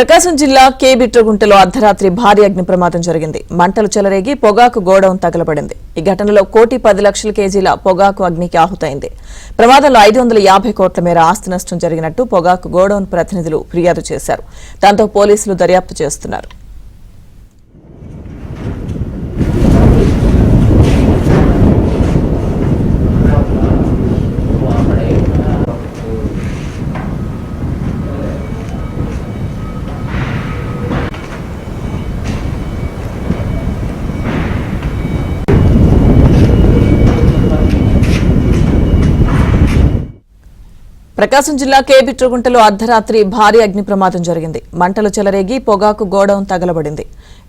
ప్రకాశం జిల్లా బిట్రగుంటలో అర్ధరాత్రి భారీ అగ్ని ప్రమాదం జరిగింది. మంటలు చెలరేగి పొగాకు గోడౌన్ తగలబడింది. ఈ ఘటనలో 1,10,00,000 కేజీల పొగాకు అగ్నికి ఆహుతైంది. ప్రమాదంలో 550 కోట్ల మేర ఆస్తి నష్టం జరిగినట్టు పొగాకు గోడౌన్ ప్రతినిధులు ఫిర్యాదు చేశారు. దాంతో పోలీసులు దర్యాప్తు చేస్తున్నారు. ప్రకాశం జిల్లా బిట్రగుంటలో అర్ధరాత్రి భారీ అగ్ని ప్రమాదం జరిగింది. మంటలు చెలరేగి పొగాకు గోడౌన్ తగలబడింది.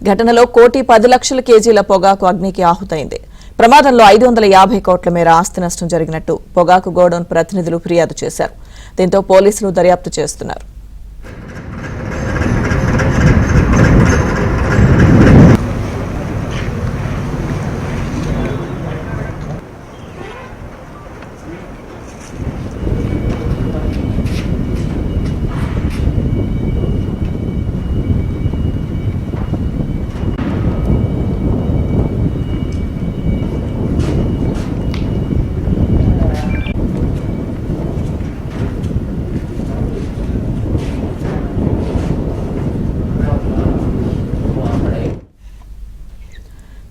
ఘటనలో 1,10,00,000 కేజీల పొగాకు అగ్నికి ఆహుతైంది. ప్రమాదంలో 550 కోట్ల మేర ఆస్తి నష్టం జరిగినట్టు పొగాకు గోడౌన్ ప్రతినిధులు ఫిర్యాదు చేశారు. దీంతో పోలీసులు దర్యాప్తు చేస్తున్నారు.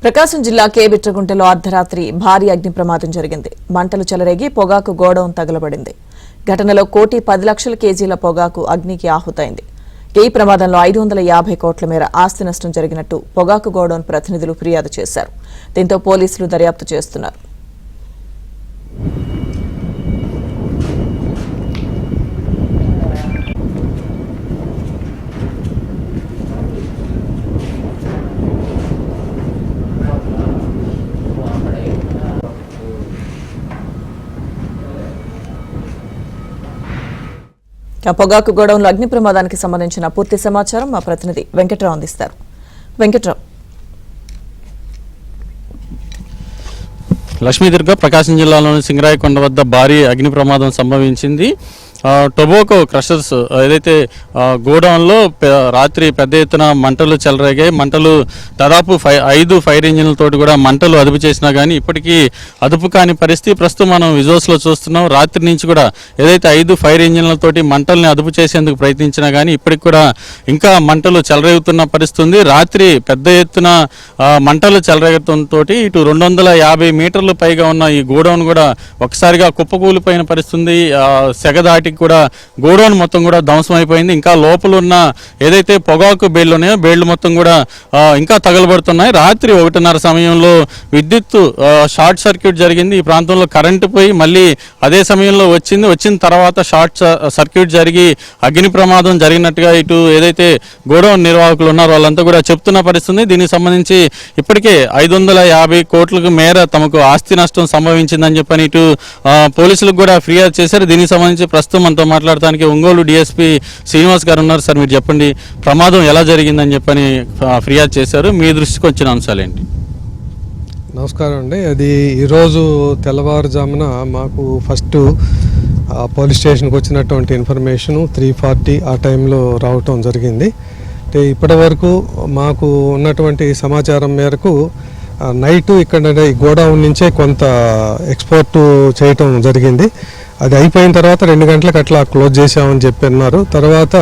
ప్రకాశం జిల్లా బిట్రగుంటలో అర్ధరాత్రి భారీ అగ్ని ప్రమాదం జరిగింది. మంటలు చెలరేగి పొగాకు గోడౌన్ తగలబడింది. ఘటనలో 1,10,00,000 కేజీల పొగాకు అగ్నికి ఆహుతైంది. ఈ ప్రమాదంలో 550 కోట్ల మేర ఆస్తి నష్టం జరిగినట్టు పొగాకు గోడౌన్ ప్రతినిధులు ఫిర్యాదు చేశారు. దీంతో పోలీసులు దర్యాప్తు చేస్తున్నారు. పొగాకు గోడౌన్లో అగ్ని ప్రమాదానికి సంబంధించిన పూర్తి సమాచారం మా ప్రతినిధి వెంకట్రావు అందిస్తారు. వెంకట్రావు. లక్ష్మీదుర్గ ప్రకాశం జిల్లాలోని సింగరాయకొండ వద్ద భారీ అగ్ని ప్రమాదం సంభవించింది. టొబాకో క్రషర్స్ ఏదైతే గోడౌన్లో రాత్రి పెద్ద ఎత్తున మంటలు చెలరేగాయి. మంటలు దాదాపు 5 ఫైర్ ఇంజిన్లతోటి కూడా మంటలు అదుపు చేసినా కానీ ఇప్పటికీ అదుపు కాని పరిస్థితి ప్రస్తుతం మనం విజువల్స్లో చూస్తున్నాం. రాత్రి నుంచి కూడా ఏదైతే 5 ఫైర్ ఇంజిన్లతోటి మంటల్ని అదుపు చేసేందుకు ప్రయత్నించినా కానీ ఇప్పటికి కూడా ఇంకా మంటలు చెలరేగుతున్న పరిస్థితి ఉంది. రాత్రి పెద్ద ఎత్తున మంటలు చెలరేగడంతో ఇటు 250 మీటర్లు పైగా ఉన్న ఈ గోడౌన్ కూడా ఒకసారిగా కుప్పకూలిపోయిన పరిస్థితి. సెగదాటి కూడా గోడౌన్ మొత్తం కూడా ధ్వంసం అయిపోయింది. ఇంకా లోపల ఉన్న ఏదైతే పొగాకు బేళ్లు ఉన్నాయో బేళ్లు మొత్తం కూడా ఇంకా తగలబడుతున్నాయి. రాత్రి 1:30 సమయంలో విద్యుత్ షార్ట్ సర్క్యూట్ జరిగింది. ఈ ప్రాంతంలో కరెంటు పోయి మళ్ళీ అదే సమయంలో వచ్చిన తర్వాత షార్ట్ సర్క్యూట్ జరిగి అగ్ని ప్రమాదం జరిగినట్టుగా ఇటు ఏదైతే గోడౌన్ నిర్వాహకులు ఉన్నారో వాళ్ళంతా కూడా చెప్తున్న పరిస్థితి. దీనికి సంబంధించి ఇప్పటికే 550 కోట్లకు మేర తమకు ఆస్తి నష్టం సంభవించిందని చెప్పని ఇటు పోలీసులకు కూడా ఫిర్యాదు చేశారు. దీనికి సంబంధించి ప్రస్తుతం మనతో మాట్లాడటానికి ఒంగోలు డిఎస్పీ శ్రీనివాస్ గారు ఉన్నారు. సార్, మీరు చెప్పండి, ప్రమాదం ఎలా జరిగిందని చెప్పని ఫిర్యాదు చేశారు, మీ దృష్టికి వచ్చిన అంశాలు ఏంటి? నమస్కారం అండి. అది ఈరోజు తెల్లవారుజామున మాకు ఫస్ట్ పోలీస్ స్టేషన్కి వచ్చినటువంటి ఇన్ఫర్మేషను 3:40 ఆ టైంలో రావటం జరిగింది. అంటే ఇప్పటి వరకు మాకు ఉన్నటువంటి సమాచారం మేరకు నైటు ఇక్కడ ఈ గోడౌన్ నుంచే కొంత ఎక్స్పోర్ట్ చేయటం జరిగింది. అది అయిపోయిన తర్వాత 2 గంటలకు అట్లా క్లోజ్ చేసామని చెప్పి అన్నారు. తర్వాత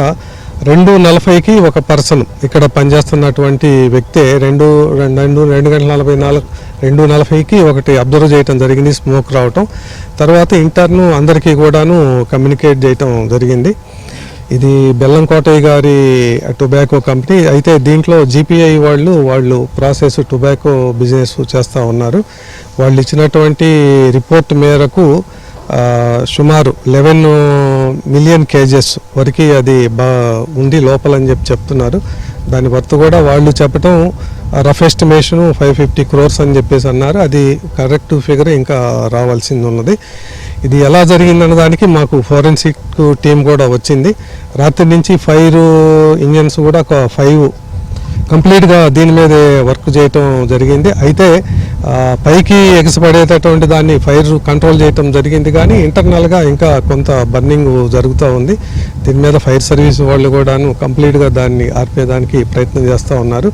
2:40కి ఒక పర్సన్ ఇక్కడ పనిచేస్తున్నటువంటి వ్యక్తి 2:40కి ఒకటి అబ్జర్వ్ చేయటం జరిగింది, స్మోక్ రావటం. తర్వాత ఇంటర్ను అందరికీ కూడాను కమ్యూనికేట్ చేయటం జరిగింది. ఇది బెల్లంకోటయ్య గారి టొబాకో కంపెనీ. అయితే దీంట్లో జీపీఐ వాళ్ళు ప్రాసెస్ టొబాకో బిజినెస్ చేస్తూ ఉన్నారు. వాళ్ళు ఇచ్చినటువంటి రిపోర్ట్ మేరకు సుమారు 11 మిలియన్ కేజెస్ వరకు అది ఉంది లోపలని చెప్తున్నారు. దాని వర్త్ కూడా వాళ్ళు చెప్పటం రఫ్ ఎస్టిమేషను 550 crores అని చెప్పేసి అన్నారు. అది కరెక్ట్ ఫిగర్ ఇంకా రావాల్సింది ఉన్నది. ఇది ఎలా జరిగిందన్న దానికి మాకు ఫోరెన్సిక్ టీం కూడా వచ్చింది. రాత్రి నుంచి ఫైర్ ఇంజన్స్ కూడా ఒక 5 కంప్లీట్గా దీని మీదే వర్క్ చేయటం జరిగింది. అయితే పైకి ఎగసిపడేటటువంటి దాన్ని ఫైర్ కంట్రోల్ చేయటం జరిగింది, కానీ ఇంటర్నల్గా ఇంకా కొంత బర్నింగ్ జరుగుతూ ఉంది. దీని మీద ఫైర్ సర్వీస్ వాళ్ళు కూడాను కంప్లీట్గా దాన్ని ఆర్పేదానికి ప్రయత్నం చేస్తూ ఉన్నారు.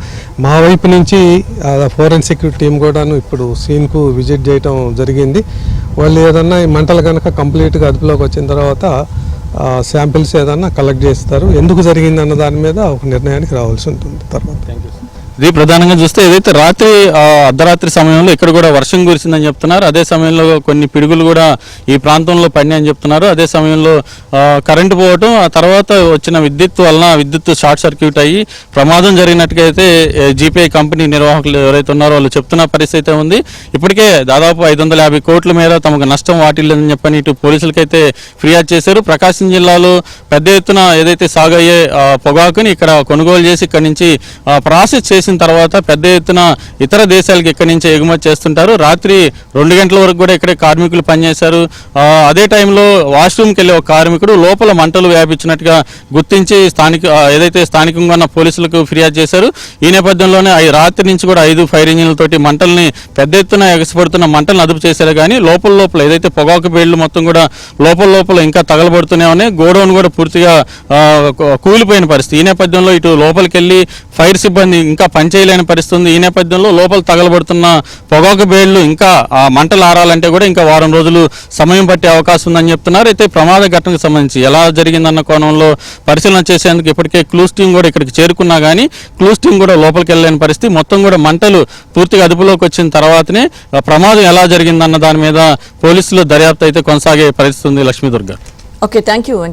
మా వైపు నుంచి ఫోరెన్సిక్ టీం కూడాను ఇప్పుడు సీన్కు విజిట్ చేయటం జరిగింది. వాళ్ళు ఏదన్నా ఈ మంటలు కనుక కంప్లీట్గా అదుపులోకి వచ్చిన తర్వాత శాంపిల్స్ ఏదన్నా కలెక్ట్ చేస్తారు. ఎందుకు జరిగింది అన్న దాని మీద ఒక నిర్ణయానికి రావాల్సి ఉంటుంది తర్వాత. ఇది ప్రధానంగా చూస్తే ఏదైతే రాత్రి అర్ధరాత్రి సమయంలో ఇక్కడ కూడా వర్షం కురిసిందని చెప్తున్నారు. అదే సమయంలో కొన్ని పిడుగులు కూడా ఈ ప్రాంతంలో పడినాయని చెప్తున్నారు. అదే సమయంలో కరెంటు పోవటం, ఆ తర్వాత వచ్చిన విద్యుత్ వలన విద్యుత్ షార్ట్ సర్క్యూట్ అయ్యి ప్రమాదం జరిగినట్టుగా అయితే జీపీఐ కంపెనీ నిర్వాహకులు ఎవరైతే ఉన్నారో వాళ్ళు చెప్తున్న పరిస్థితి ఉంది. ఇప్పటికే దాదాపు 550 కోట్ల మేర తమకు నష్టం వాటిల్లేదని చెప్పని ఇటు పోలీసులకైతే ఫిర్యాదు చేశారు. ప్రకాశం జిల్లాలో పెద్ద ఎత్తున ఏదైతే సాగయ్యే పొగాకుని ఇక్కడ కొనుగోలు చేసి ఇక్కడ నుంచి ప్రాసెస్ చేసిన తర్వాత పెద్ద ఎత్తున ఇతర దేశాలకు ఇక్కడి నుంచి ఎగుమతి చేస్తుంటారు. రాత్రి 2 గంటల వరకు కూడా ఇక్కడే కార్మికులు పనిచేశారు. అదే టైంలో వాష్రూమ్కి వెళ్ళే ఒక కార్మికుడు లోపల మంటలు వ్యాపించినట్టుగా గుర్తించి ఏదైతే స్థానికంగా ఉన్న పోలీసులకు ఫిర్యాదు చేశారు. ఈ నేపథ్యంలోనే రాత్రి నుంచి కూడా 5 ఫైర్ ఇంజిన్లతోటి మంటల్ని పెద్ద ఎత్తున ఎగసిపడుతున్న మంటలను అదుపు చేశారు. కానీ లోపల ఏదైతే పొగాకు బేళ్లు మొత్తం కూడా లోపల ఇంకా తగలబడుతూనే ఉన్నాయి. గోడౌన్ కూడా పూర్తిగా కూలిపోయిన పరిస్థితి. ఈ నేపథ్యంలో ఇటు లోపలికి వెళ్ళి ఫైర్ సిబ్బంది ఇంకా పనిచేయలేని పరిస్థితి ఉంది. ఈ నేపథ్యంలో లోపల తగలబడుతున్న పొగాకు బేళ్లు ఇంకా మంటలు ఆరాలంటే కూడా ఇంకా వారం రోజులు సమయం పట్టే అవకాశం ఉందని చెప్తున్నారు. అయితే ప్రమాద ఘటనకు సంబంధించి ఎలా జరిగిందన్న కోణంలో పరిశీలన చేసేందుకు ఇప్పటికే క్లూస్ టీం కూడా ఇక్కడికి చేరుకున్నా కానీ క్లూస్ టీం కూడా లోపలికి వెళ్ళలేని పరిస్థితి. మొత్తం కూడా మంటలు పూర్తిగా అదుపులోకి వచ్చిన తర్వాతనే ప్రమాదం ఎలా జరిగిందన్న దాని మీద పోలీసులు దర్యాప్తు అయితే కొనసాగే పరిస్థితి ఉంది. లక్ష్మీదుర్గ. Okay, thank you.